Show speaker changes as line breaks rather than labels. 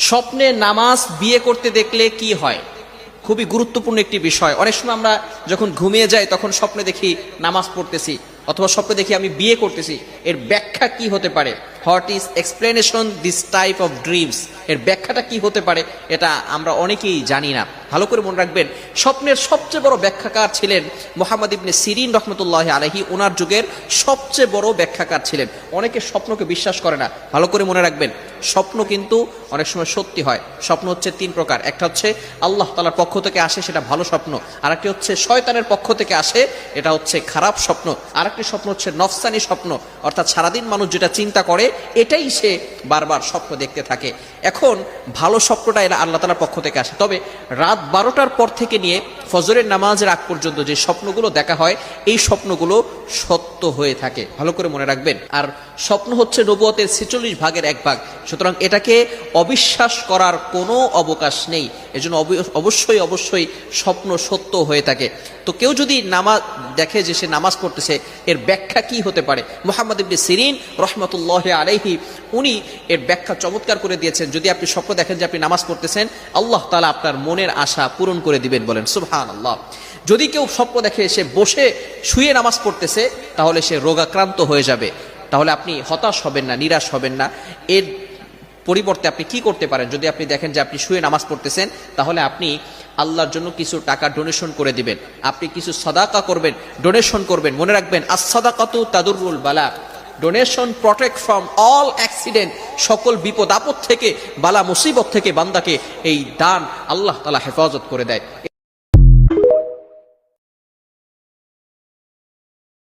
স্বপ্নে নামাজ বিয়ে করতে দেখলে কি হয়? খুবই গুরুত্বপূর্ণ একটি বিষয়। অনেক সময় আমরা যখন ঘুমিয়ে যাই তখন স্বপ্নে দেখি নামাজ পড়তেছি, অথবা স্বপ্নে দেখি আমি বিয়ে করতেছি। এর ব্যাখ্যা কি হতে পারে? What is explanation this type of dreams? এর ব্যাখ্যাটা কি হতে পারে এটা আমরা অনেকেই জানি না। ভালো করে মনে রাখবেন, স্বপ্নের সবচেয়ে বড় ব্যাখ্যাকার ছিলেন মুহাম্মদ ইবনে সিরিন রহমতুল্লাহ আলাইহি। ওনার যুগের সবচেয়ে বড় ব্যাখ্যাকার ছিলেন। অনেকে স্বপ্নকে বিশ্বাস করে না। ভালো করে মনে রাখবেন, স্বপ্ন কিন্তু অনেক সময় সত্যি হয়। স্বপ্ন হচ্ছে তিন প্রকার। একটা হচ্ছে আল্লাহ তাআলার পক্ষ থেকে আসে, সেটা ভালো স্বপ্ন। আরেকটি হচ্ছে শয়তানের পক্ষ থেকে আসে, এটা হচ্ছে খারাপ স্বপ্ন। আরেকটি স্বপ্ন হচ্ছে নফসানি স্বপ্ন, অর্থাৎ সারাদিন মানুষ যেটা চিন্তা করে এটাই সে বারবার স্বপ্ন দেখতে থাকে। এখন ভালো স্বপ্নটা এরা আল্লাহ তাআলার পক্ষ থেকে আসে। তবে রাত 12টার পর থেকে নিয়ে ফজরের নামাজের আগ পর্যন্ত যে স্বপ্নগুলো দেখা হয়, এই স্বপ্নগুলো সত্য হয়ে থাকে। ভালো করে মনে রাখবেন। আর স্বপ্ন হচ্ছে নবুয়তের 46 ভাগের 1 ভাগ, সুতরাং এটাকে অবিশ্বাস করার কোনো অবকাশ নেই। এজন্য অবশ্যই অবশ্যই স্বপ্ন সত্য হয়ে থাকে। তো কেউ যদি নামাজ দেখে যে সে নামাজ পড়তেছে, এর ব্যাখ্যা কি হতে পারে? মুহাম্মদ ইবনে সিরিন রহমতুল্লাহ আলাইহি উনি এর ব্যাখ্যা চমৎকার করে দিয়েছেন। যদি আপনি স্বপ্ন দেখেন যে আপনি নামাজ পড়তেছেন, আল্লাহ তাআলা আপনার মনের আশা পূরণ করে দিবেন। বলেন সুবহানাল্লাহ। যদি কেউ স্বপ্ন দেখে সে বসে শুয়ে নামাজ পড়তেছে, তাহলে সে রোগাক্রান্ত হয়ে যাবে। তাহলে আপনি হতাশ হবেন না, নিরাশ হবেন না। এর পরিবর্তে আপনি কি করতে পারেন? যদি আপনি দেখেন যে আপনি শুয়ে নামাজ পড়তেছেন, তাহলে আপনি আল্লাহর জন্য কিছু টাকা ডোনেশন করে দিবেন। আপনি কিছু সাদাকা করবেন, ডোনেশন করবেন। মনে রাখবেন, আস-সাদাকাতু তাদুরুল বালা। Donation protect from all accident. সকল বিপদ আপদ থেকে, বালা মুসিবত থেকে বান্দাকে এই দান আল্লাহ তাআলা হেফাজত করে দেয়।